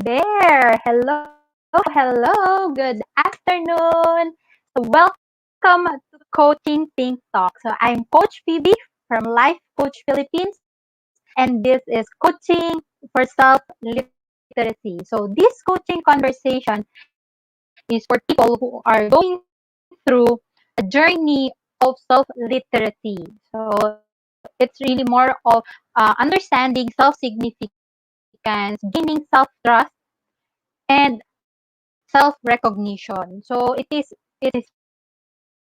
there. Hello. Good afternoon. So welcome to Coaching Think Talk. So I'm Coach Phoebe from Life Coach Philippines, and this is Coaching for Self Literacy. So this coaching conversation is for people who are going through a journey of self literacy. So it's really more of understanding self significance, gaining self trust, and self-recognition. So it is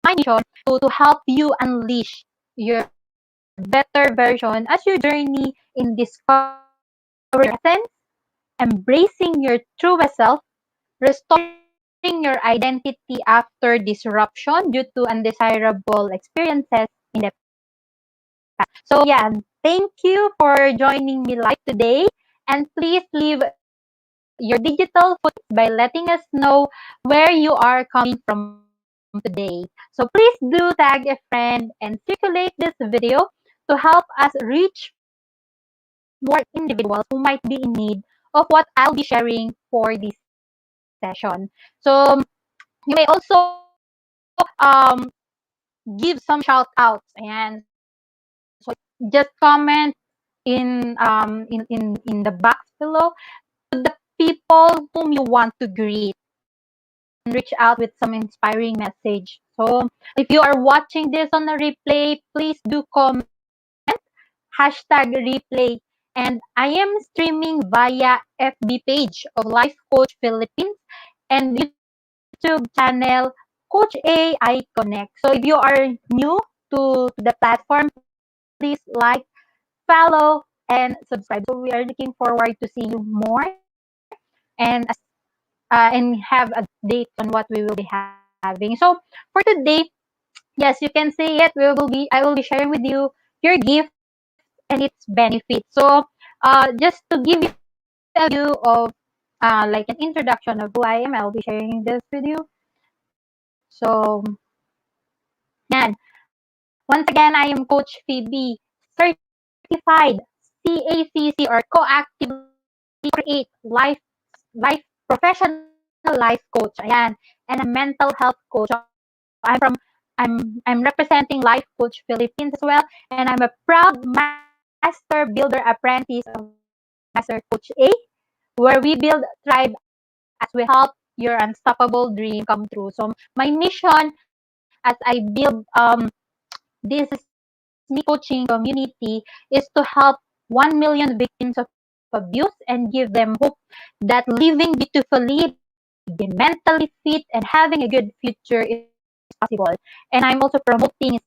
my mission to help you unleash your better version as you journey in discovering your essence, embracing your truest self, restoring your identity after disruption due to undesirable experiences in the past. So yeah, thank you for joining me live today, and please leave your digital footprints by letting us know where you are coming from today. So please do tag a friend and circulate this video to help us reach more individuals who might be in need of what I'll be sharing for this session. So you may also give some shout outs, and so just comment in the box below to the people whom you want to greet, and reach out with some inspiring message. So if you are watching this on a replay, please do comment #replay. And I am streaming via FB page of Life Coach Philippines and YouTube channel Coach AI Connect. So if you are new to the platform, please like, follow, and subscribe. So we are looking forward to see you more and have updates on what we will be having. So for today, yes, you can say it. I will be sharing with you your gift and its benefits. So just to give you a view of like an introduction of who I am, I'll be sharing this with you. So yan. Once again, I am Coach Phoebe, certified CACC or co-actively create life professional life coach. Ayan. And a mental health coach. So I'm representing Life Coach Philippines as well, and I'm a proud master builder apprentice of Master Coach A, where we build thrive as we help your unstoppable dream come true. So my mission as I build this SME coaching community is to help 1 million victims of abuse and give them hope that living beautifully, being mentally fit, and having a good future is possible. And I'm also promoting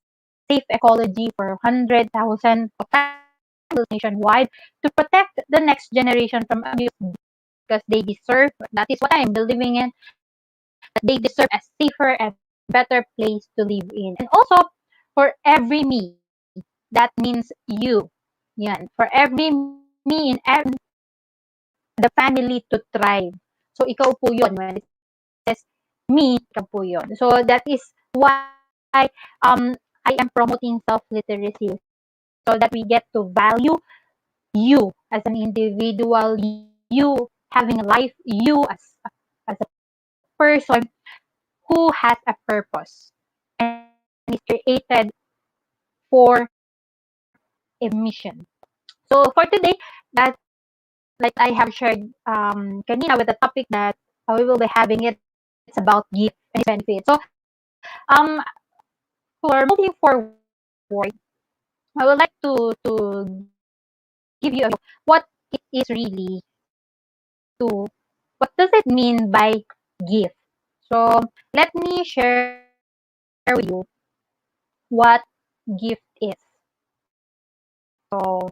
safe ecology for 100,000 of families nationwide to protect the next generation from abuse because they deserve, that is what I am believing in, that they deserve a safer and better place to live in. And also for every me, that means you. Yan. For every me in the family to thrive. So ikaw po yun. When it says me, ikaw po yun. So that is why I am promoting self-literacy so that we get to value you as an individual, you having a life, you as a person who has a purpose and is created for a mission. So for today, that like I have shared kanina with the topic that we will be having, it's about gift and its benefits. So for moving forward, I would like to give you a view what it is really what does it mean by gift. So let me share with you what gift is. So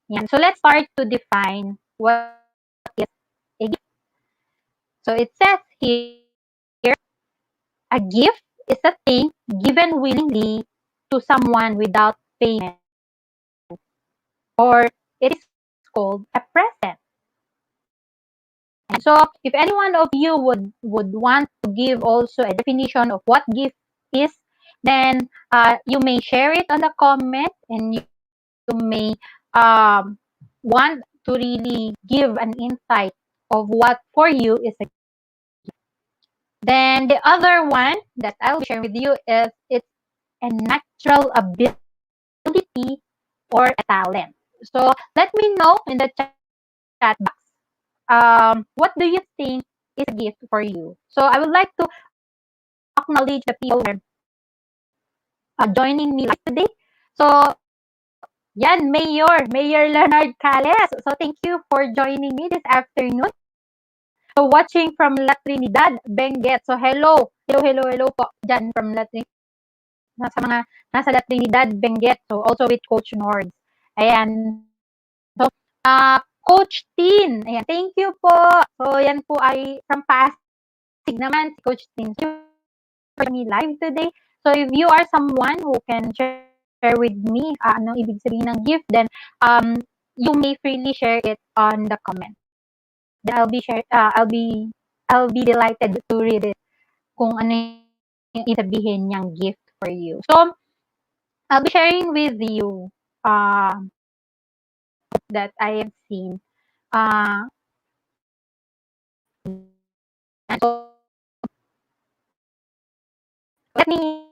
yeah, so let's start to define what is a gift. So it says here, a gift is a thing given willingly to someone without payment, or it is called a present. And so if any one of you would want to give also a definition of what gift is, then you may share it on the comment, and you may want to really give an insight of what for you is a gift. Then the other one that I'll be sharing with you is it's a natural ability or a talent. So let me know in the chat box. What do you think is a gift for you? So I would like to acknowledge the people who are joining me live today. So yan, Mayor Leonard Cales. So thank you for joining me this afternoon. So watching from La Trinidad, Benguet. So hello po dyan from La Trinidad. Sa mga nasa La Trinidad, Benguet. So also with Coach Nords. Ayan. So Coach Tin. Ayan, thank you po. So yan po ay from Pasig naman si Coach Tin. Thank you for joining me live today. So if you are someone who can share with me anong ibig sabihin ng gift, then you may freely share it on the comment. Then I'll be delighted to read it kung ano yung isabihin niyang gift for you. So I'll be sharing with you quote that I have seen. So let me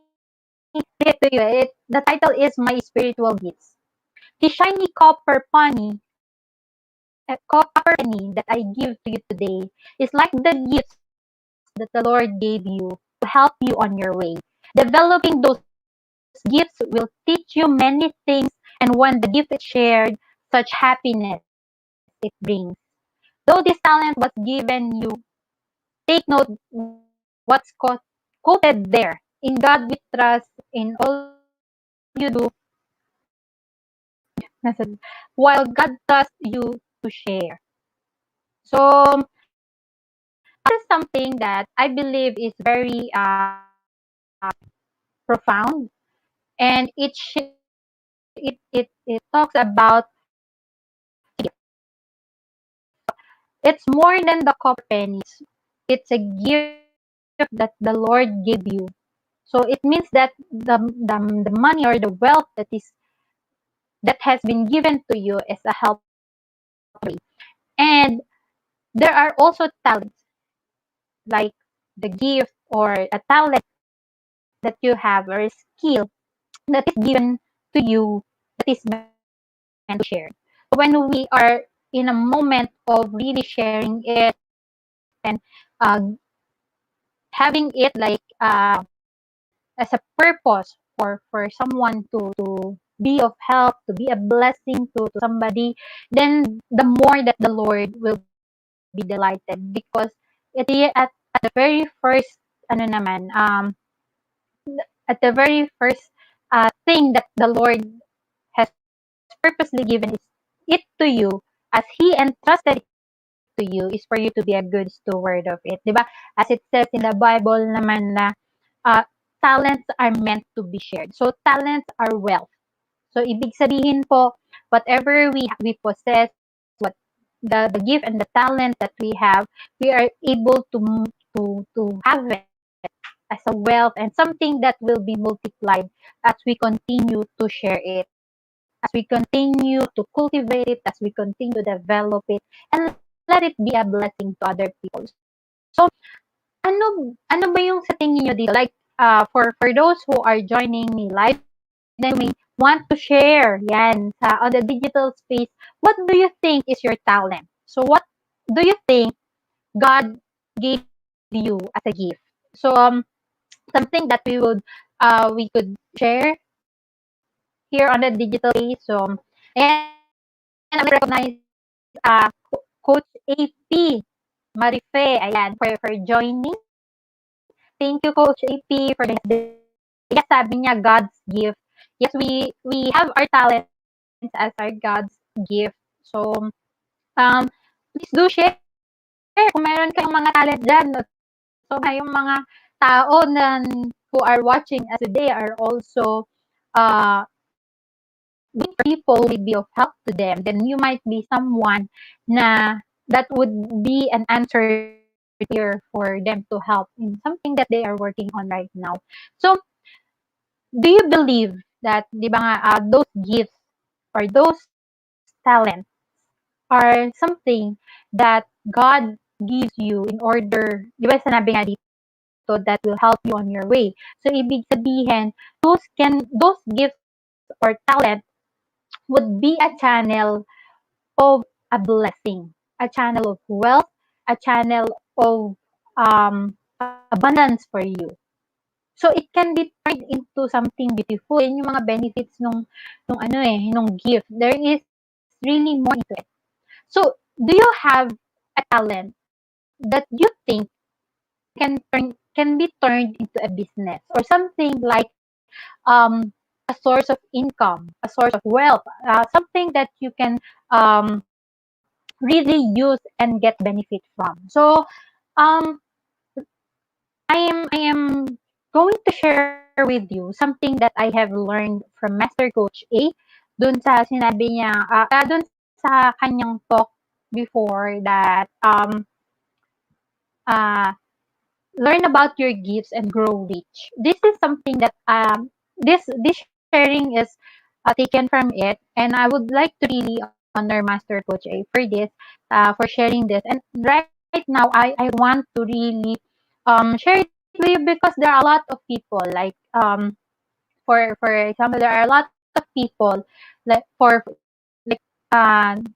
read it to you. The title is My Spiritual Gifts. The shiny copper penny that I give to you today is like the gifts that the Lord gave you to help you on your way. Developing those gifts will teach you many things, and when the gift is shared, such happiness it brings. Though this talent was given you, take note what's quoted there. In God we trust, in all you do, while God trusts you to share. So this is something that I believe is very profound, and it talks about it's more than the copper pennies. It's a gift that the Lord gave you. So it means that the money or the wealth that has been given to you is a help for you. And there are also talents like the gift or a talent that you have or a skill that is given to you that is meant to be shared. So when we are in a moment of really sharing it and uh, having it like as a purpose for someone to be of help, to be a blessing to somebody, then the more that the Lord will be delighted because at the very first ano naman at the very first thing that the Lord has purposely given is it to you, as He entrusted it to you, is for you to be a good steward of it, di ba? As it says in the Bible naman na talents are meant to be shared. So talents are wealth. So ibig sabihin po, whatever we possess, what the gift and the talent that we have, we are able to have it as a wealth and something that will be multiplied as we continue to share it, as we continue to cultivate it, as we continue to develop it, and let it be a blessing to other people. So ano ba yung sa tingin niyo dito? Like for those who are joining me live, then you may want to share yan sa on the digital space. What do you think is your talent? So what do you think God gave you as a gift? So something that we could share here on the digital space. So and I would like to recognize Coach AP Marife, ayan, for joining. Thank you, Coach AP, for joining us today. Yes, sabi niya, God's gift. Yes, we have our talents as our God's gift. So, um, please do share kung meron kayong mga talent dyan. So, yung mga tao na who are watching us today are also uh, waiting for people who may be of help to them. Then you might be someone na that would be an answered prayer for them to help in something that they are working on right now. So, do you believe that, di ba nga, those gifts or those talents are something that God gives you in order, di ba sinabi nga dito that will help you on your way. So ibig sabihin, those gifts or talent would be a channel of a blessing, a channel of wealth, a channel of abundance for you. So it can be turned into something beautiful. Yan yung mga benefits nung gift. There is really more into it. So do you have a talent that you think can be turned into a business or something like a source of income, a source of wealth, something that you can really use and get benefit from. So um I am going to share with you something that I have learned from Master Coach A dun sa sinabi niya, dun sa kanyang talk before that uh, learn about your gifts and grow rich. This is something that this sharing is taken from it, and I would like to really honor Master Coach A for this, for sharing this. And right now, I want to really share it with you because there are a lot of people like for example, there are a lot of people like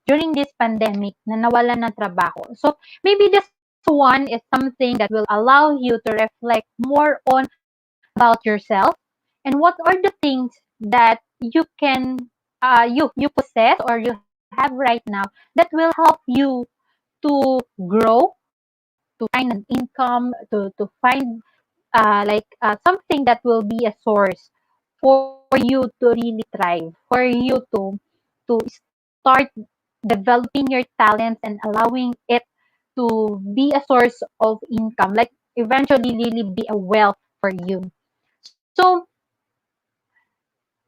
during this pandemic na nawalan ng trabaho. So maybe this one is something that will allow you to reflect more on about yourself and what are the things that you can you possess or you have right now that will help you to grow, to find an income, to find something that will be a source for you to really thrive, for you to start developing your talents and allowing it to be a source of income, like eventually really be a wealth for you. So,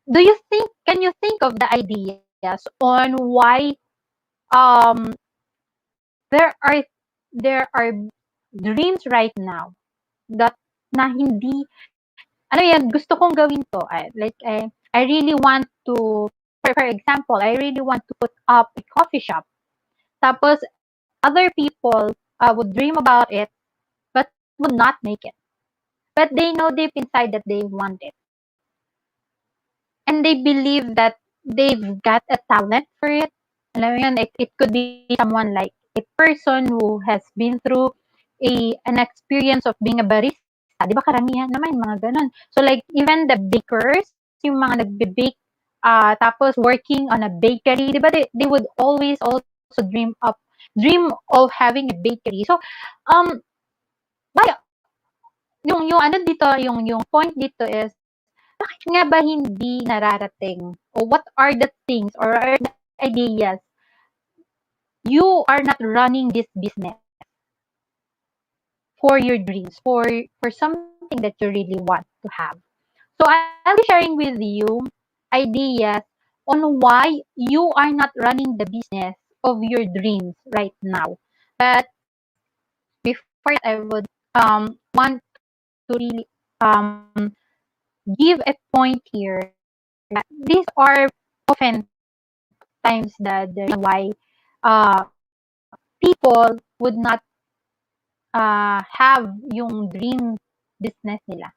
can you think of the ideas on why um there are there are dreams right now that na hindi ano yan, gusto kong gawin to. I really want to, for example, I really want to put up a coffee shop. Tapos, other people would dream about it, but would not make it. But they know deep inside that they want it. And they believe that they've got a talent for it. Alam mo yun, it could be someone like a person who has been through an experience of being a barista. Di ba karamihan naman, mga ganun. So like, even the bakers, yung mga nagbe-bake, tapos working on a bakery, di ba they would always also dream of having a bakery. So, bakit, yung ano dito, yung point dito is, bakit nga ba hindi nararating? O what are the things or are the ideas you are not running this business for your dreams, for something that you really want to have? So I'll be sharing with you ideas on why you are not running the business of your dreams right now. But before that, I would want to really give a point here that these are oftentimes the reason why people would not have yung dream business nila.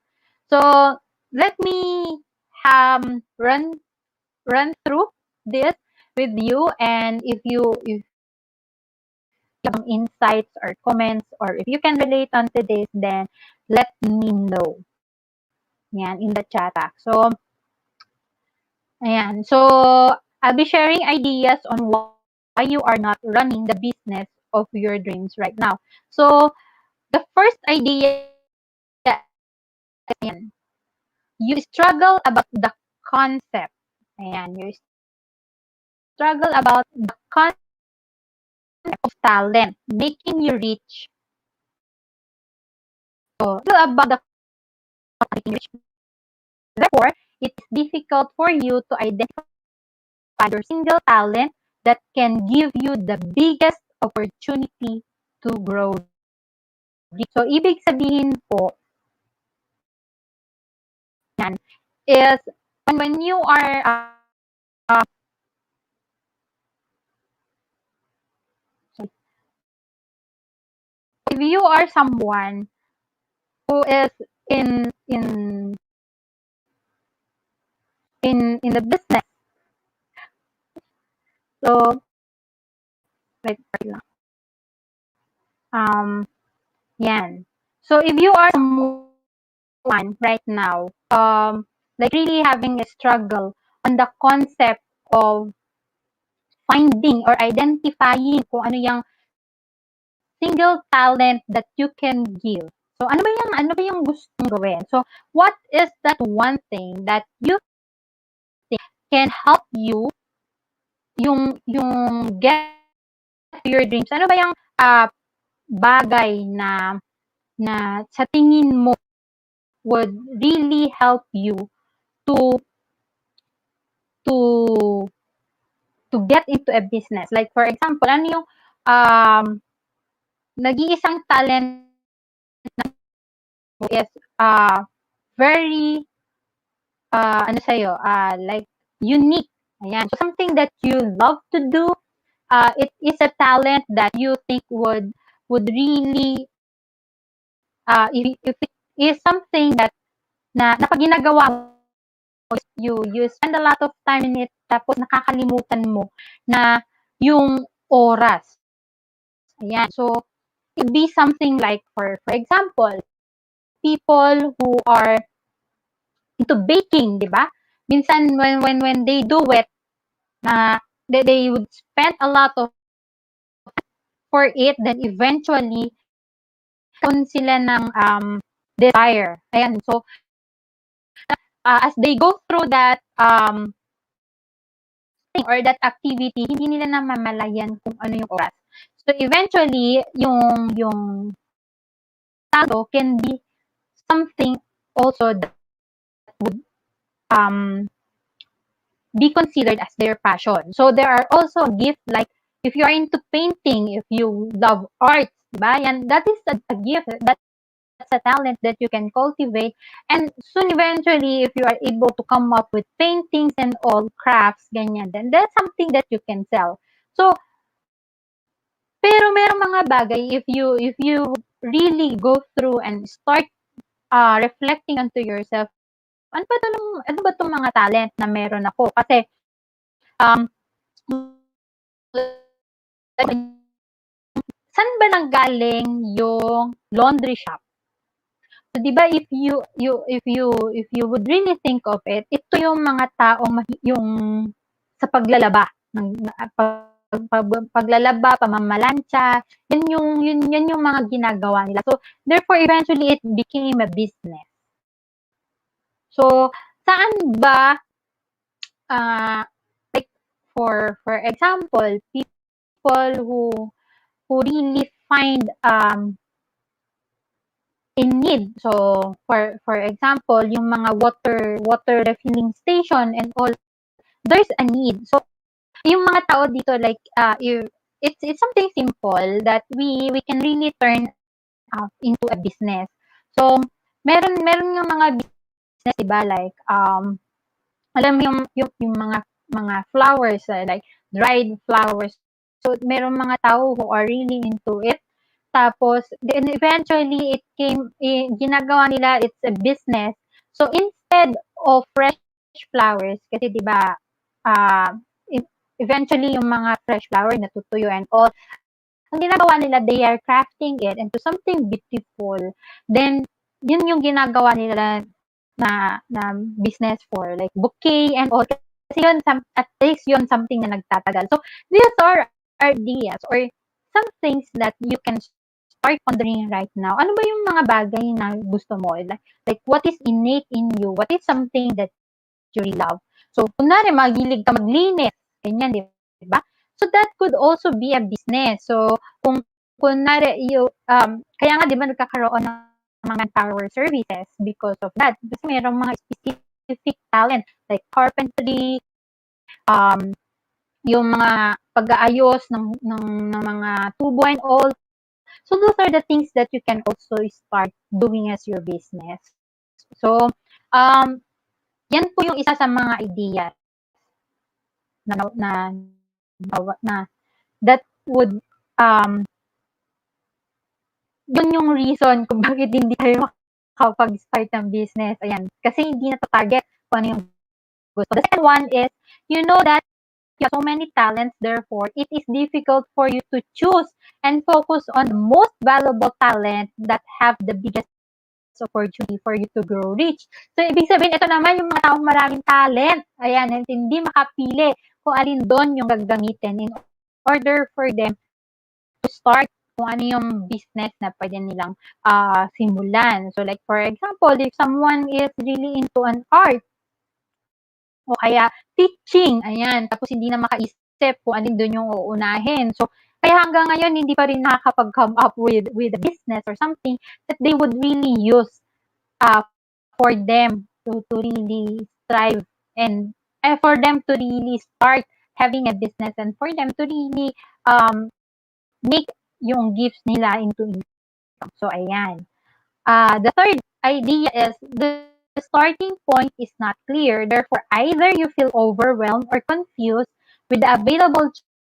So let me run through this with you, and if you have some insights or comments or if you can relate onto this, then let me know. Yan, in the chat box. So ayan. So I'll be sharing ideas on why you are not running the business of your dreams right now. So the first idea is ayan, you struggle about the concept. Ayan, you struggle about the concept of talent making you rich. So, struggle about the concept of talent making you rich. Therefore, it is difficult for you to identify your single talent that can give you the biggest opportunity to grow rich. So, ibig sabihin po, yan, is when you are sorry, you are someone who is in in in the business, so like um yan. So if you are someone right now like really having a struggle on the concept of finding or identifying kung ano yung single talent that you can give. So ano ba yung gusto mong gawin? So what is that one thing that you think can help you yung get to your dreams? Ano ba yung bagay na sa tingin mo would really help you to to to get into a business? Like for example, ano yung nag-iisang talent mo is very ano sa'yo, like unique. Ayan. So something that you love to do, it is a talent that you think would really if it is something that na pag ginagawa mo, you spend a lot of time in it tapos nakakalimutan mo na yung oras. Ayan. So it could be something like for example, people who are into baking, 'di ba? Minsan when they do it, they would spend a lot of for it, then eventually sila ng desire. Ayan. So as they go through that thing or that activity, hindi nila namamalayan kung ano yung oras. So eventually, yung talo can be something also that would um be considered as their passion. So there are also gifts like if you are into painting, if you love arts, diba? Yan, that is a gift. That's a talent that you can cultivate. And soon eventually, if you are able to come up with paintings and all crafts, ganyan, then that's something that you can sell. So, pero merong mga bagay if you really go through and start reflecting onto yourself, ano ba 'tong mga talent na meron ako? Kasi um saan ba nanggaling yung laundry shop? So 'di ba if you would really think of it, ito yung mga taong yung sa paglalaba paglalaba, pamamalansya, yan yung mga ginagawa nila. So therefore eventually it became a business. So saan ba like for example, people who really find in need. So for example, yung mga water refilling station and all, there's a need. So yung mga tao dito like it's something simple that we can really turn into a business. So meron yung mga business, 'di ba, like alam mo yung mga flowers, like dried flowers. So merong mga tao who are really into it. Tapos then eventually ginagawa nila it's a business. So instead of fresh flowers kasi 'di ba uh, eventually yung mga fresh flower natutuyo and all, ang ginagawa nila they are crafting it into something beautiful. Then yun yung ginagawa nila na business for like bouquet and all. Kasi yun, at least yun something na nagtatagal. So these are ideas or some things that you can start pondering right now. Ano ba yung mga bagay na gusto mo? Like what is innate in you? What is something that you really love? So, kunwari, mahilig ka maglinis. Ganyan, di ba? So, that could also be a business. So, kung kunwari, kaya nga, di ba, nagkakaroon ng mga manpower services because of that. Kasi mayroong mga specific talent like carpentry, um, yung mga pag-aayos ng mga tubo and all. So those are the things that you can also start doing as your business. So, yan po yung isa sa mga ideas na na na that would yun yung reason kung bakit hindi tayo makapag-start ng business. Ayan, kasi hindi nata-target kung ano yung gusto. The second one is, you know that you have so many talents, therefore, it is difficult for you to choose and focus on the most valuable talent that have the biggest opportunity for you to grow rich. So, ibig sabihin, ito naman yung mga taong maraming talent. Ayan, and hindi makapili kung alin doon yung gagamitin in order for them to start kung ano yung business na pwede nilang simulan. So, like, for example, if someone is really into an art, o kaya teaching, ayan, tapos hindi na makaisip kung alin dun yung uunahin. So, kaya hanggang ngayon, hindi pa rin nakakapag-come up with a business or something that they would really use uh, for them to really strive and for them to really start having a business and for them to really make yung gifts nila into income. So, ayan. The third idea is the starting point is not clear. Therefore, either you feel overwhelmed or confused with the available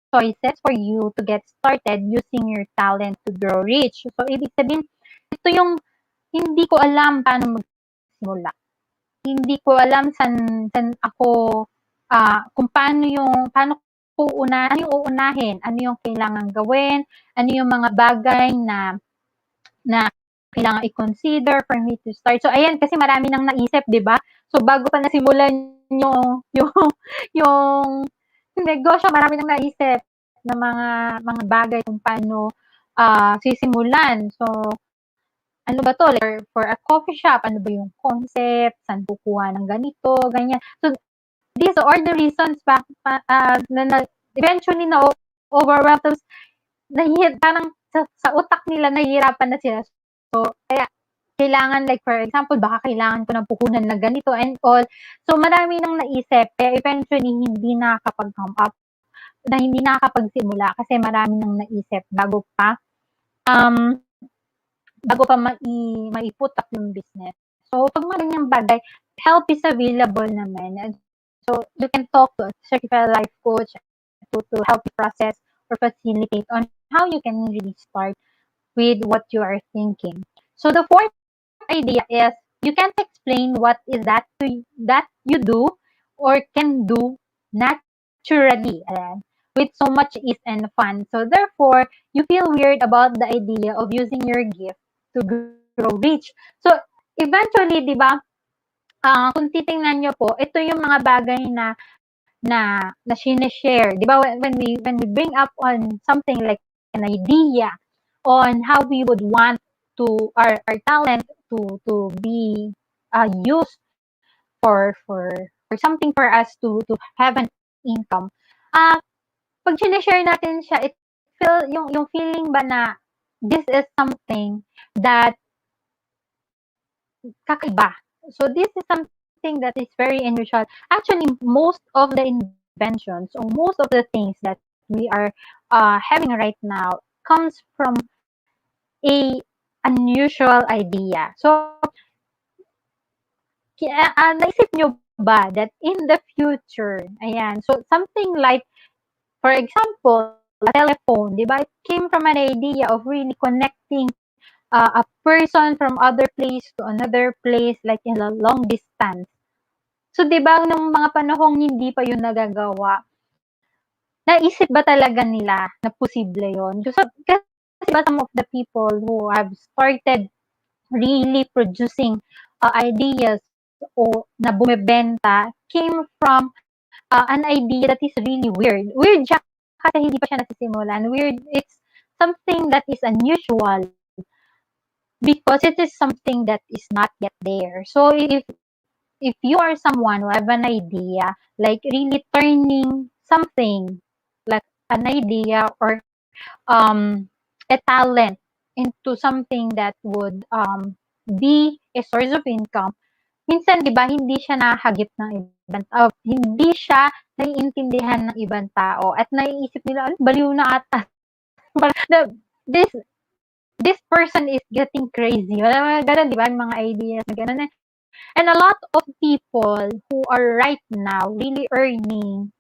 choices for you to get started using your talent to grow rich. So, ibig sabihin, ito yung hindi ko alam paano magsimula. Hindi ko alam san ako, kung ano yung uunahin, ano yung kailangan gawin, ano yung mga bagay na kailangan i-consider for me to start. So, ayan, kasi marami nang naisip, di ba? So, bago pa nasimulan yung, yung, yung negosyo, marami nang naisip na mga bagay kung paano sisimulan. So, ano ba to? Like, for a coffee shop, ano ba yung concept? Saan kukuha ng ganito? Ganyan. So, these are the reasons na eventually na overwhelmed. Tapos, parang sa utak nila nahihirapan na sila. So, kaya kailangan, like for example, baka kailangan ko ng puhunan na ganito and all. So, marami nang naisip. Kaya eventually, hindi nakakapagsimula kasi marami nang naisip um, bago pa mai-put up yung business. So, pag mga ganyang bagay, help is available naman. And so, you can talk to a certified life coach to help you process or facilitate on how you can really start with what you are thinking. So, the fourth idea is you can't explain what is that you do or can do naturally, with so much ease and fun. So, therefore, you feel weird about the idea of using your gift to grow rich. So, eventually, di ba, kung titingnan nyo po, ito yung mga bagay na share, di ba, when we bring up on something like an idea on how we would want to our talent to be used for something for us to have an income. Pag share natin siya, it feel yung feeling ba na this is something that kakaiba. So this is something that is very unusual. Actually, most of the inventions or most of the things that we are having right now comes from a unusual idea. So, naisip nyo ba that in the future, ayan, so something like, for example, a telephone, di ba? It came from an idea of really connecting a person from other place to another place, like in a long distance. So, di ba, nung mga panahong hindi pa yun nagagawa, naisip ba talaga nila na posible yun? Kasi ba some of the people who have started really producing ideas o na bumebenta came from an idea that is really weird. Weird siya kasi hindi pa siya nasisimulan. Weird, it's something that is unusual because it is something that is not yet there. So if you are someone who have an idea, like really turning something like an idea or a talent into something that would be a source of income, minsan 'di ba hindi siya nahahagip ng ibang hindi siya naiintindihan ng ibang tao at naiisip nila, "Ano baliw na ata." This this person is getting crazy. Mga gano'n 'di ba, yung mga ideas na gano'n. And a lot of people who are right now really earning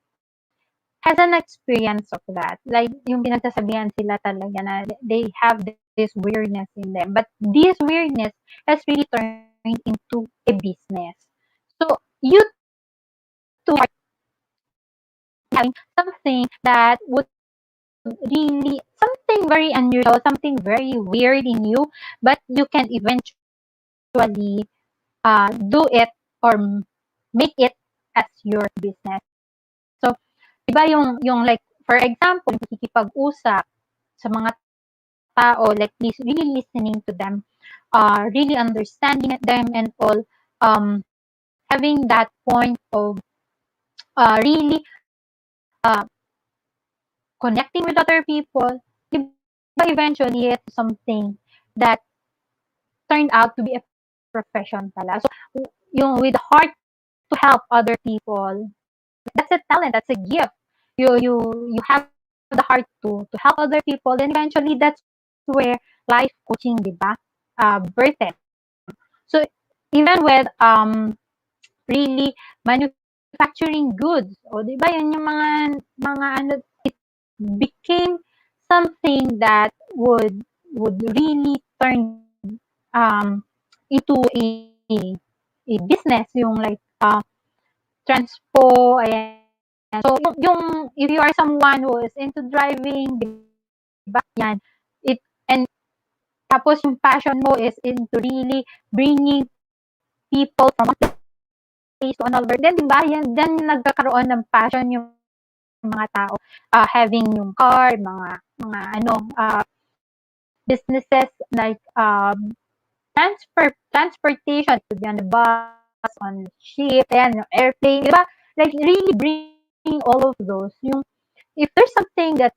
has an experience of that. Like, yung pinagsasabihan sila talaga na they have this weirdness in them. But this weirdness has really turned into a business. So, you too having something that would really, something very unusual, something very weird in you, but you can eventually do it or make it as your business. So, di ba yung like, for example, yung pakikipag-usap sa mga tao, like really listening to them, really understanding them and all, having that point of really connecting with other people, di ba eventually it's something that turned out to be a profession pala. So, yung with the heart to help other people, that's a talent, that's a gift. You have the heart to help other people, then eventually that's where life coaching, di ba, birthed. So, even with really manufacturing goods, o di ba yun yung mga ano, it became something that would really turn into a business, yung like transpo, ayan. So, yung if you are someone who is into driving, di ba, yan, it, and tapos yung passion mo is into really bringing people from one place to another, then di ba, yan, then nagkakaroon ng passion yung mga tao, having yung car, mga ano, businesses like transportation, it could be on the bus, on ship, ayan, airplane, di ba? Like really bringing all of those. Yung if there's something that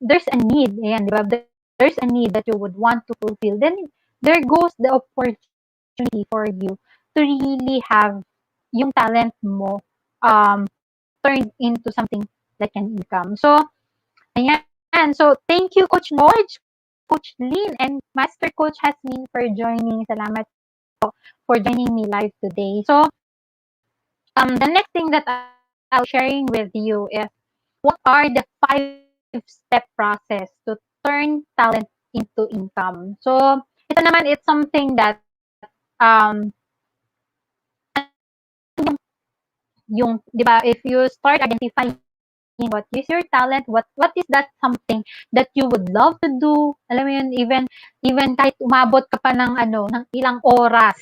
there's a need, ayan, di ba? There's a need that you would want to fulfill, then there goes the opportunity for you to really have yung talent mo turned into something like an income. So, ayan. So, thank you, Coach Norge, Coach Lynn, and Master Coach Hasmin for joining. Salamat po for joining me live today. So, the next thing that I'll be sharing with you is what are the 5-step process to turn talent into income. So, ito naman, it's something that yung 'di ba, if you start identifying what is your talent, what is that something that you would love to do, alam mo yun, even kahit umabot ka pa ng ano, ng ilang oras,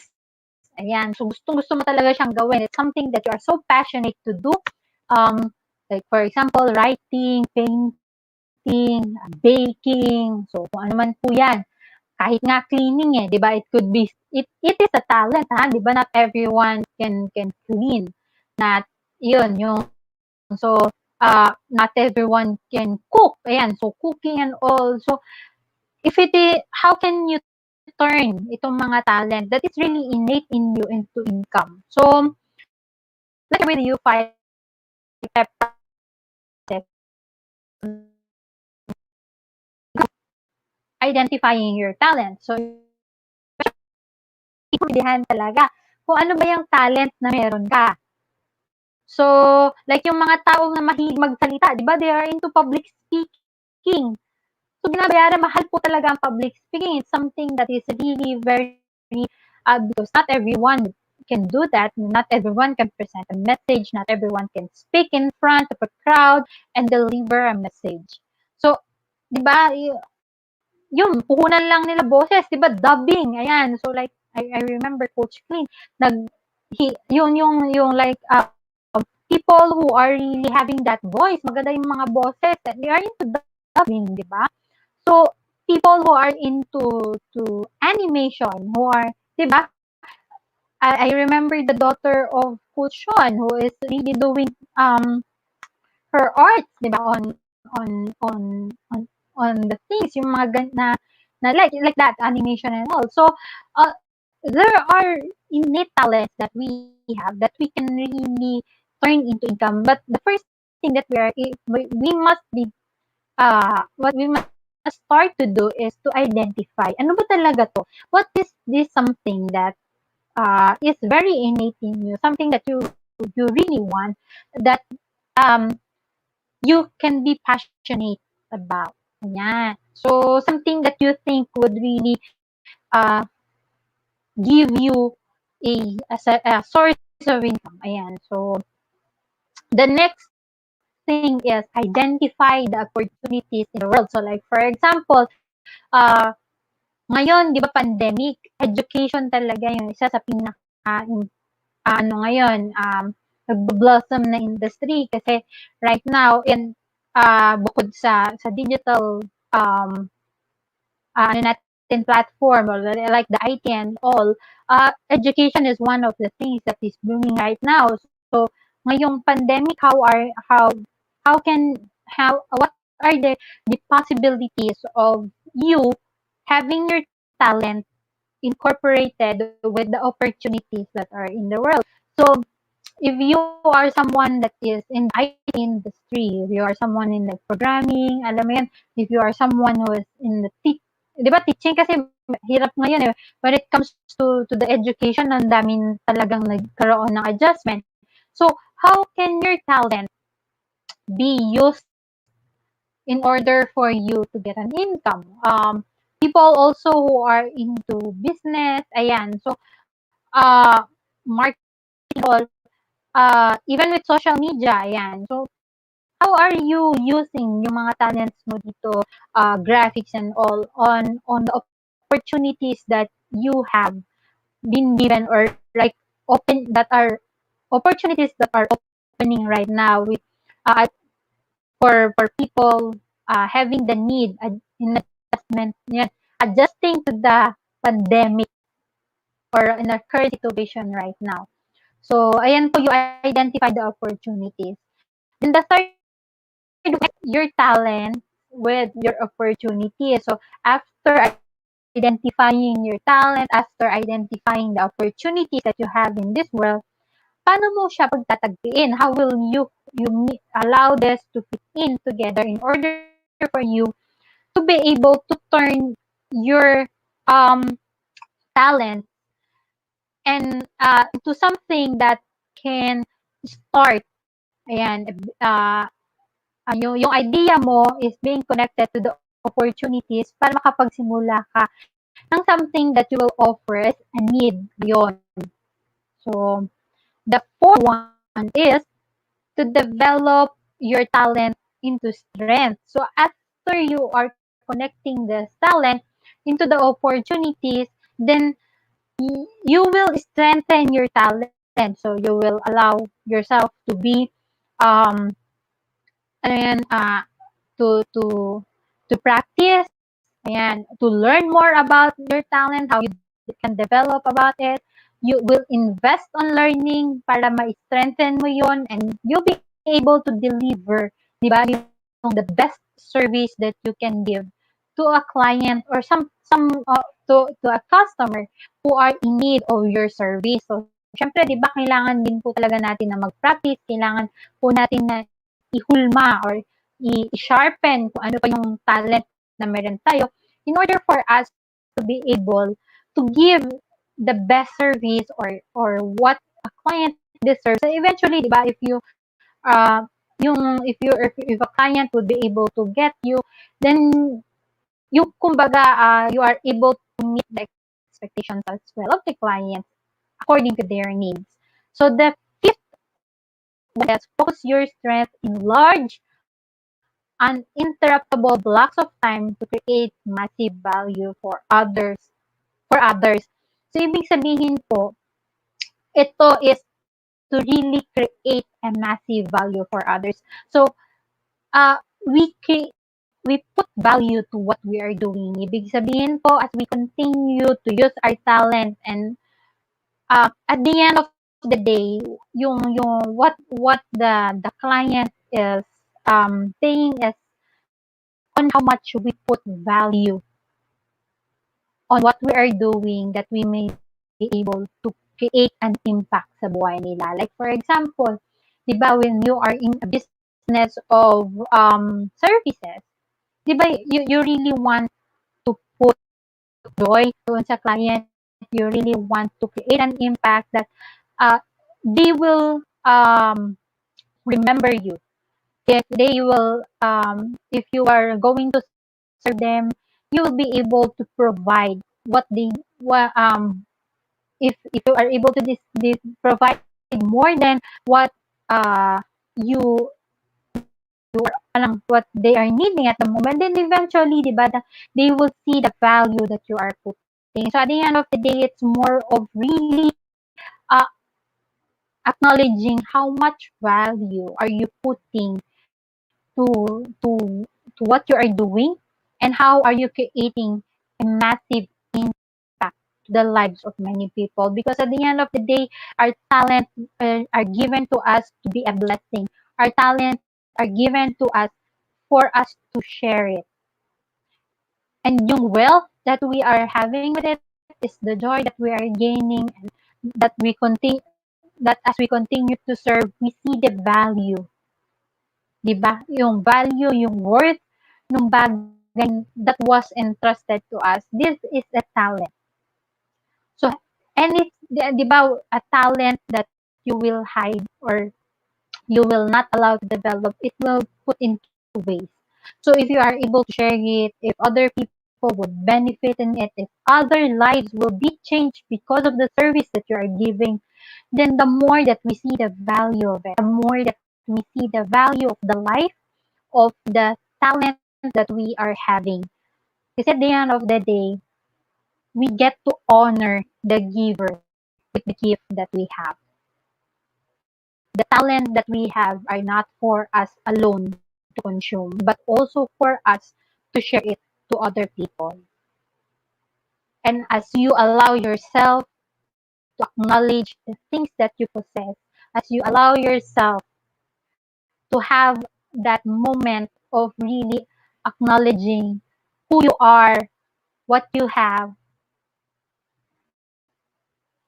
ayan. So, gustong-gusto mo talaga siyang gawin. It's something that you are so passionate to do. Like for example, writing, painting, baking, so kung ano man po 'yan. Kahit nga cleaning, eh, 'di ba? It could be it is a talent, ha, 'di ba? Not everyone can clean. Not 'yun, yung so, not everyone can cook, ayan. So, cooking and all. So, if it is, how can you turn itong mga talent that is really innate in you into income? So, let's share with you 5-step process identifying your talent. So, maintindihan talaga kung ano ba yung talent na meron ka. So, like yung mga tao na mahilig magsalita, 'di ba? They are into public speaking. So, binabayaran, mahal po talaga ang public speaking. It's something that is really very, because not everyone can do that. Not everyone can present a message. Not everyone can speak in front of a crowd and deliver a message. So, di ba, yun, puhunan lang nila boses, di ba, dubbing, ayan. So, like, I remember Coach Clean, yung like, people who are really having that voice, maganda yung mga boses, they are into dubbing, di ba? So, people who are into to animation, who are, di ba? I remember the daughter of Coach Sean who is really doing her arts, di ba, on the things, yung mga na like that animation and all. So, there are innate talents that we have that we can really turn into income. But the first thing that we must be what we must start to do is to identify ano ba talaga to? What is this something that is very innate in you, something that you really want, that um you can be passionate about. Ayan. So, something that you think would really give you a source of income. Ayan. So, the next thing is identify the opportunities in the world. So, like, for example, ngayon, di ba, pandemic, education talaga yung isa sa ano ngayon, nagbo-blossom na industry kasi right now bukod sa digital ano natin platform or like the IT and all, education is one of the things that is booming right now. So ngayong pandemic, what are the possibilities of you having your talent incorporated with the opportunities that are in the world. So if you are someone that is in the IT industry, if you are someone in the programming, alam mo yan, if you are someone who is in the di ba, teaching kasi hirap ngayon eh. When it comes to the education, ang daming talagang nagkaroon ng adjustment. So, how can your talent be used in order for you to get an income? People also who are into business, ayan. So, marketing all, even with social media, ayan. So, how are you using yung mga talents mo dito, graphics and all, on the opportunities that you have been given or like opportunities that are opening right now with uh, for people having the need in adjustment, yan, adjusting to the pandemic or in our current situation right now. So, ayan po, you identify the opportunities. Then the third your talent with your opportunity. So after identifying your talent, after identifying the opportunities that you have in this world, paano mo siya pagtatagpiin? How will allow this to fit in together in order for you to be able to turn your talent and into something that can start. Ayan, yung idea mo is being connected to the opportunities para makapagsimula ka ng something that you will offer as a need yon. So, the fourth one is to develop your talent into strength. So, after you are connecting this talent into the opportunities, then you will strengthen your talent. So, you will allow yourself to be um, ano yan, to practice, ayan, to learn more about your talent, how you can develop about it. You will invest on learning para ma-strengthen mo yon and you'll be able to deliver, di ba, yung the best service that you can give to a client or to a customer who are in need of your service. So, syempre, di ba, kailangan din po talaga natin na mag-practice, kailangan po natin na ihulma or i-sharpen kung ano pa yung talent na meron tayo in order for us to be able to give the best service or what a client deserves. So eventually, di ba, if you if a client would be able to get you, then you kumbaga you are able to meet the expectations as well of the client according to their needs. So the fifth one is focus your strength in large uninterruptible blocks of time to create massive value for others. So ibig sabihin po, ito is to really create a massive value for others. So we put value to what we are doing. Ibig sabihin po, as we continue to use our talent and at the end of the day, what the client is saying is on how much we put value on what we are doing that we may be able to create an impact sa buhay nila. Like for example, di ba, when you are in a business of services, di ba, you really want to put joy doon sa client, you really want to create an impact that uh, they will remember you if they will if you are going to serve them, you will be able to provide what they what if you are able to provide more than what you you are what they are needing at the moment, then eventually, diba, they will see the value that you are putting. So at the end of the day, it's more of really uh, acknowledging how much value are you putting to what you are doing, and how are you creating a massive impact to the lives of many people. Because at the end of the day, our talent are given to us to be a blessing. Our talent are given to us for us to share it. And yung wealth that we are having with it is the joy that we are gaining, and that we continue that as we continue to serve, we see the value, 'di ba? Yung value, yung worth ng bagay that was entrusted to us. This is a talent. So, and it's, 'di ba, a talent that you will hide or you will not allow to develop, it will put into waste. So if you are able to share it, if other people would benefit in it, if other lives will be changed because of the service that you are giving, then the more that we see the value of it, the more that we see the value of the life, of the talent that we are having. Because at the end of the day, we get to honor the giver with the gift that we have. The talent that we have are not for us alone to consume, but also for us to share it to other people. And as you allow yourself to acknowledge the things that you possess, as you allow yourself to have that moment of really acknowledging who you are, what you have,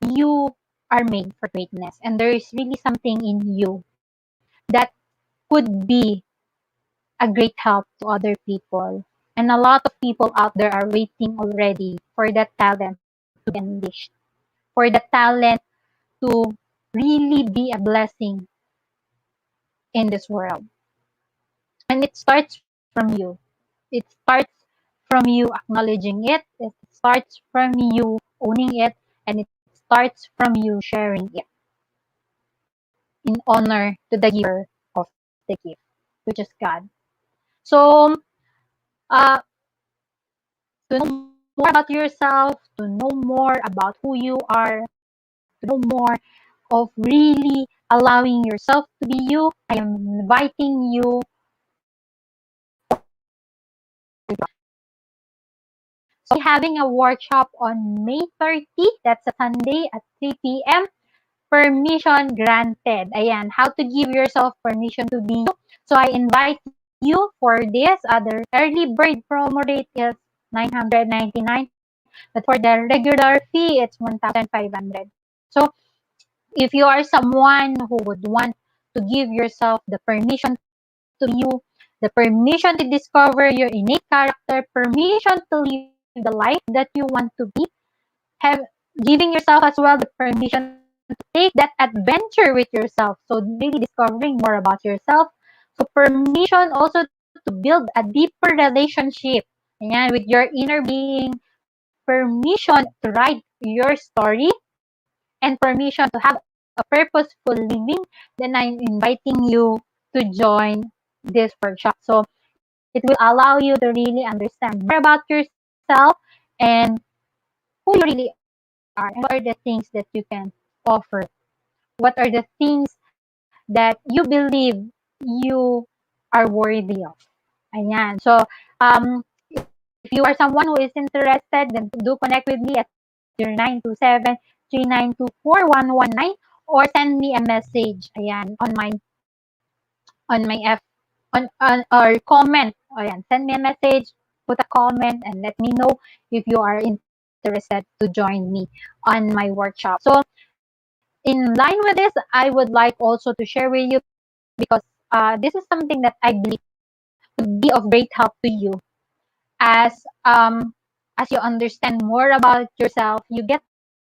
you are made for greatness. And there is really something in you that could be a great help to other people. And a lot of people out there are waiting already for that talent to be unleashed, for the talent to really be a blessing in this world. And it starts from you. It starts from you acknowledging it. It starts from you owning it. And it starts from you sharing it in honor to the giver of the gift, which is God. So, uh, to know more about yourself, to know more about who you are, to know more of really allowing yourself to be you, I am inviting you So I'll be having a workshop on May 30. That's a Sunday at 3 p.m. Permission granted. Ayan, how to give yourself permission to be you. So I invite you for this. The early bird promo rate is 999, but for the regular fee, it's 1,500. So if you are someone who would want to give yourself the permission to be you, the permission to discover your innate character, permission to live the life that you want to be, have giving yourself as well the permission to take that adventure with yourself. So really discovering more about yourself. So permission also to build a deeper relationship, ayan, with your inner being, permission to write your story, and permission to have a purposeful living, then I'm inviting you to join this workshop. So it will allow you to really understand more about yourself and who you really are, and what are the things that you can offer. What are the things that you believe you are worthy of. Ayan. So, if you are someone who is interested, then do connect with me at 0927-3924119, or send me a message, ayan, on my on or comment. Ayan, send me a message, put a comment, and let me know if you are interested to join me on my workshop. So, in line with this, I would like also to share with you, because this is something that I believe would be of great help to you, as as you understand more about yourself, you get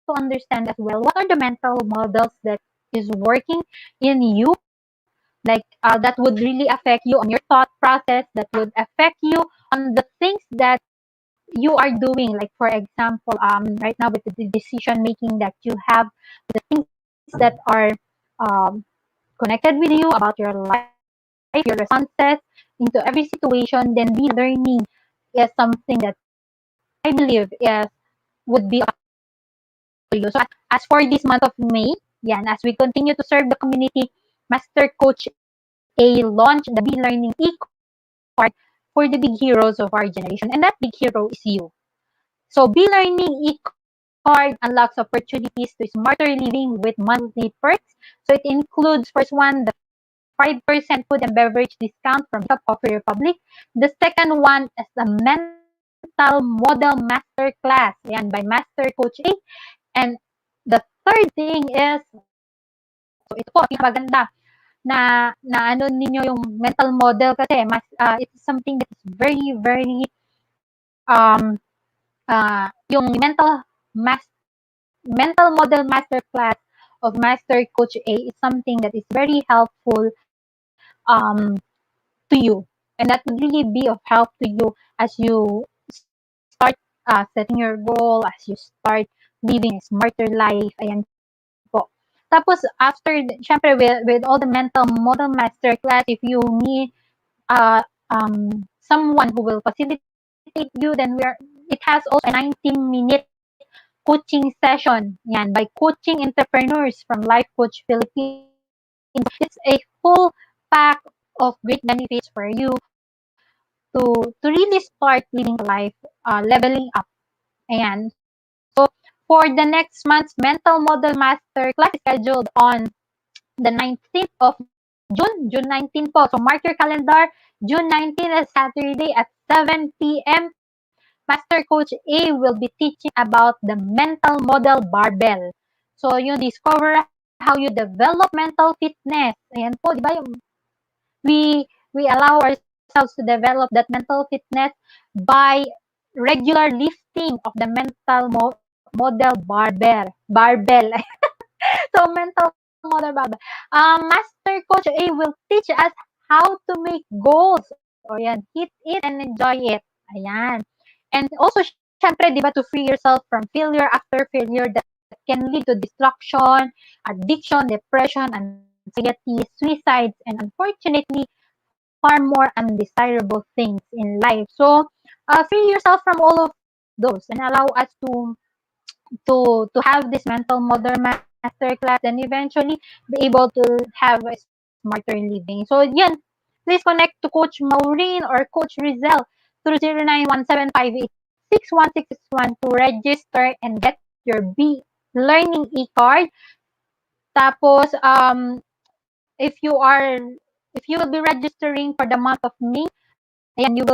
to understand as well what are the mental models that is working in you, that would really affect you on your thought process, that would affect you on the things that you are doing. Like for example, right now with the decision making that you have, the things that are um, connected with you about your life, your responses into every situation, then be learning is something that I believe is would be of help to you. So as for this month of May, yan, as we continue to serve the community, Master Coach A launched the Be Learning e-card for the big heroes of our generation, and that big hero is you. So Be Learning e-card unlocks opportunities to smarter living with monthly perks. So it includes first one, the 5% food and beverage discount from Cup Coffee Republic. The second one is the Mental Model Masterclass, yan, by Master Coach A. And the third thing is, so ito po, pinakamaganda na ano ninyo yung mental model kasi it's something that is very um yung mental model masterclass of Master Coach A is something that is very helpful to you, and that would really be of help to you as you start setting your goal, as you start living a smarter life. Ayan po. Tapos after, syempre with all the mental model masterclass, if you need someone who will facilitate you, then it has also a 19-minute coaching session, yan, by coaching entrepreneurs from Life Coach Philippines. So it's a full pack of great benefits for you to really start living the life, leveling up. Ayan. So for the next month's mental model masterclass is scheduled on the 19th of June 19 po. So mark your calendar. June 19 is Saturday at 7 p.m. Master Coach A will be teaching about the mental model barbell. So you discover how you develop mental fitness. Ayan po, di ba? We allow ourselves to develop that mental fitness by regular lifting of the mental model barbell. So mental model barbell. Master Coach A will teach us how to make goals, or yan, hit it and enjoy it. Ayan. And also, syempre, di ba, to free yourself from failure after failure that can lead to destruction, addiction, depression, anxiety, suicides, and unfortunately, far more undesirable things in life. So, free yourself from all of those and allow us to have this mental model masterclass and eventually be able to have a smarter living. So, yan, please connect to Coach Maureen or Coach Rizal through 0917586161 to register and get your B Learning e-card. Tapos, if you are if you will be registering for the month of May, ayan, you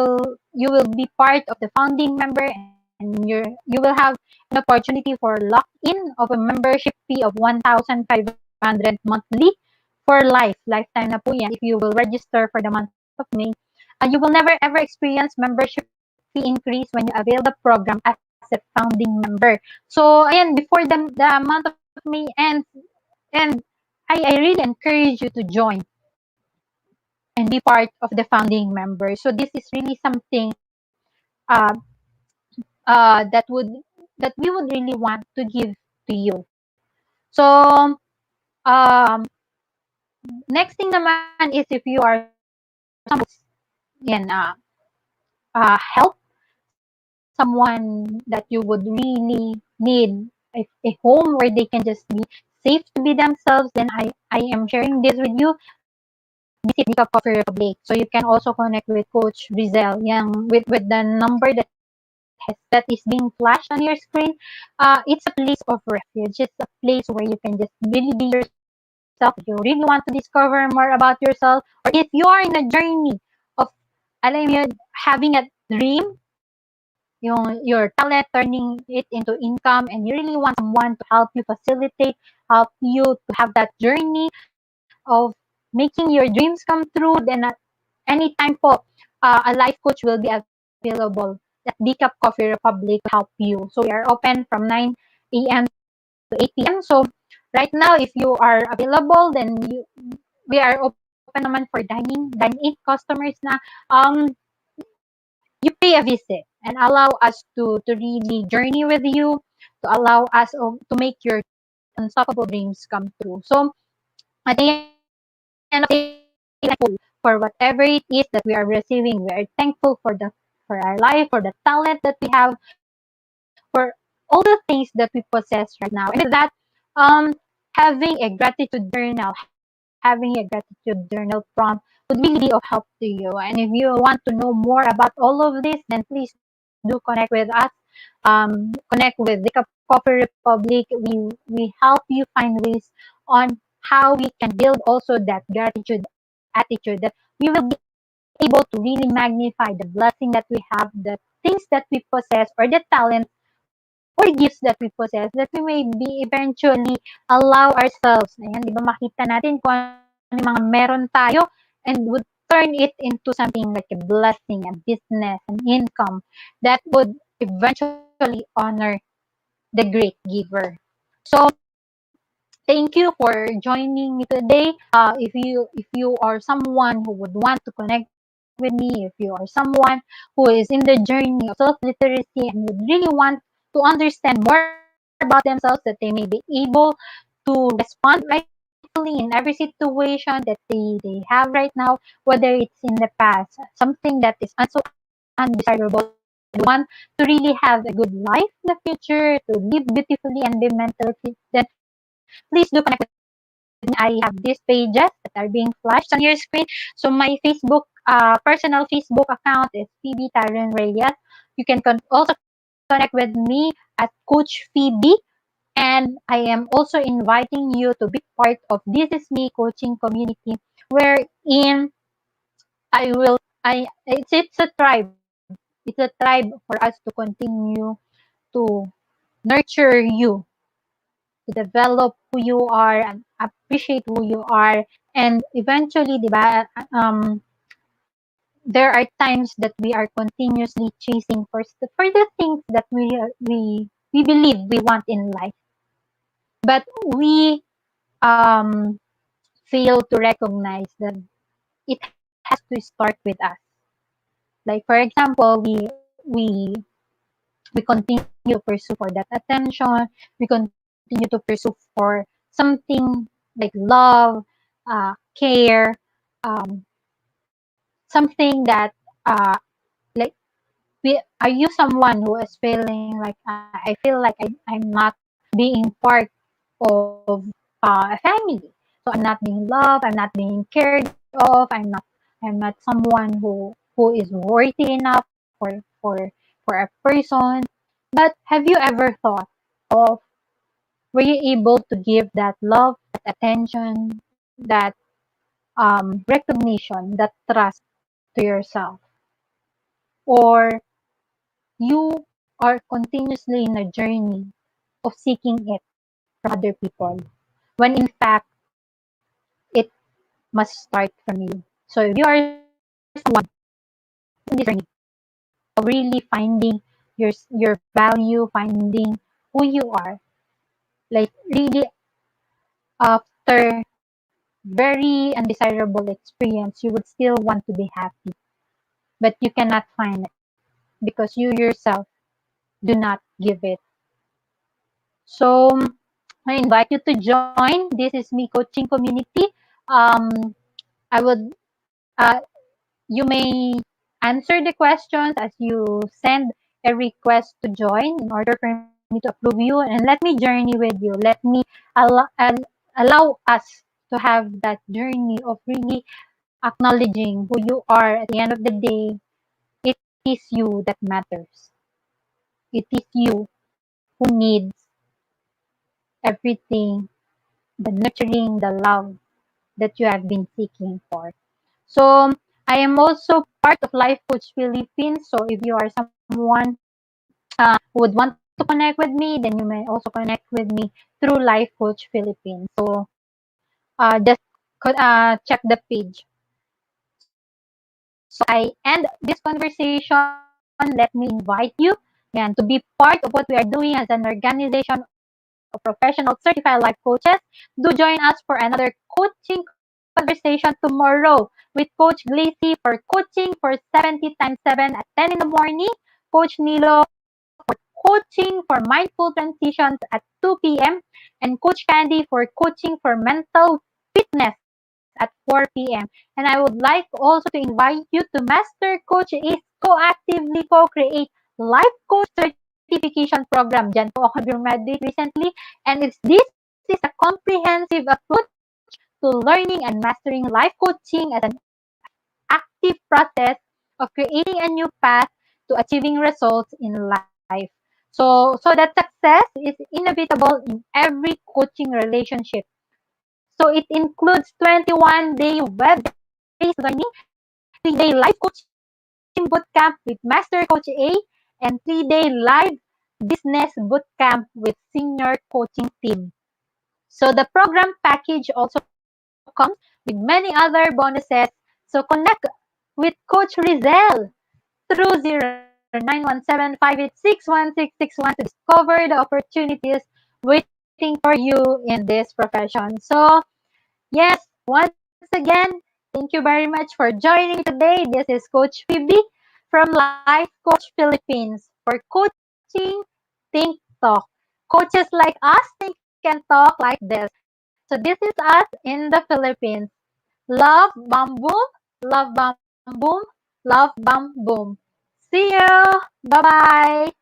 will be part of the founding member, and you will have an opportunity for lock-in of a membership fee of 1,500 monthly for lifetime na po yan if you will register for the month of May. You will never ever experience membership fee increase when you avail the program as a founding member. So ayan, before the month of May ends, and I really encourage you to join and be part of the founding member. So this is really something uh, that we would really want to give to you. So um, next thing naman is if you are someone yan help someone that you would really need a home where they can just be safe to be themselves, then I am sharing this with you. Visit the Cup Coffee Republic. So you can also connect with Coach Rizal, with the number that is being flashed on your screen. It's a place of refuge. It's a place where you can just really be yourself. If you really want to discover more about yourself, or if you are in a journey of, alam mo yun, having a dream, your talent, turning it into income, and you really want someone to help you facilitate, help you to have that journey of making your dreams come through, then at anytime po, a life coach will be available at Decaf Coffee Republic to help you. So we are open from 9 a.m. to 8 p.m. So right now, if you are available, then we are open naman for dine-in customers na you pay a visit and allow us to really journey with you, to allow us to make your unstoppable dreams come true. So at the end of the day, we are thankful for whatever it is that we are receiving. We are thankful for our life, for the talent that we have, for all the things that we possess right now. And with that, having a gratitude journal, having a gratitude journal prompt would really be of help to you. And if you want to know more about all of this, then please do connect with us. Connect with the Coffee Republic. We help you find ways on how we can build also that gratitude attitude, that we will be able to really magnify the blessing that we have, the things that we possess, or the talent or gifts that we possess, that we may be eventually allow ourselves, ayan, di ba makita natin kung ano yung mga meron tayo and would turn it into something like a blessing, a business, an income that would eventually honor the great giver. So thank you for joining me today. If you are someone who would want to connect with me, if you are someone who is in the journey of self-literacy and would really want to understand more about themselves, that they may be able to respond rightfully in every situation that they have right now, whether it's in the past, something that is so undesirable, that they want to really have a good life in the future, to live beautifully and be mentally fit, then please do connect with me. I have these pages that are being flashed on your screen. So my personal Facebook account is Phoebe Taren Reyes. You can also connect with me at Coach Phoebe, and I am also inviting you to be part of This Is Me coaching community, wherein it's a tribe. It's a tribe for us to continue to nurture you, to develop who you are and appreciate who you are. And eventually, di ba, there are times that we are continuously chasing for the things that we believe we want in life, but we um fail to recognize that it has to start with us. Like for example, we continue to pursue for that attention, we continue to pursue for something like love, care, um, something that uh, like are you someone who is feeling like I feel like I'm not being part of a family, so I'm not being loved, I'm not being cared of, I'm not someone who is worthy enough for a person. But have you ever thought of, were you able to give that love, that attention, that recognition, that trust to yourself? Or you are continuously in a journey of seeking it from other people, when in fact it must start from you. So if you are someone who is in this journey of really finding your value, finding who you are, like really after very undesirable experience, you would still want to be happy, but you cannot find it because you yourself do not give it. So I invite you to join This Is Me coaching community. I would you may answer the questions as you send a request to join in order for me to approve you, and let me journey with you. Let me allow us to have that journey of really acknowledging who you are. At the end of the day, it is you that matters. It is you who needs everything, the nurturing, the love that you have been seeking for. So I am also part of Life Coach Philippines. So if you are someone who would want to connect with me, then you may also connect with me through Life Coach Philippines. So just check the page. So as I end this conversation, let me invite you and to be part of what we are doing as an organization of professional certified life coaches. Do join us for another coaching conversation conversation tomorrow with Coach Glacy for coaching for 70 times 7 at 10 in the morning, Coach Nilo for coaching for mindful transitions at 2 p.m., and Coach Candy for coaching for mental fitness at 4 p.m. And I would like also to invite you to Master Coach is co-actively co-create Life Coach Certification Program. Diyan po ako graduate recently. And this is a comprehensive approach to learning and mastering life coaching as an active process of creating a new path to achieving results in life. So that success is inevitable in every coaching relationship. So it includes 21-day web-based learning, 3-day live coaching bootcamp with Master Coach A, and 3-day live business bootcamp with senior coaching team. So the program package also comes with many other bonuses. So connect with Coach Rizel through 0917-586-1661 to discover the opportunities waiting for you in this profession. So, yes, once again, thank you very much for joining me today. This is Coach Phoebe from Life Coach Philippines for coaching Think Talk. Coaches like us think and talk like this. So this is us in the Philippines. Love, bam, boom. Love, bam, boom. Love, bam, boom. See you. Bye-bye.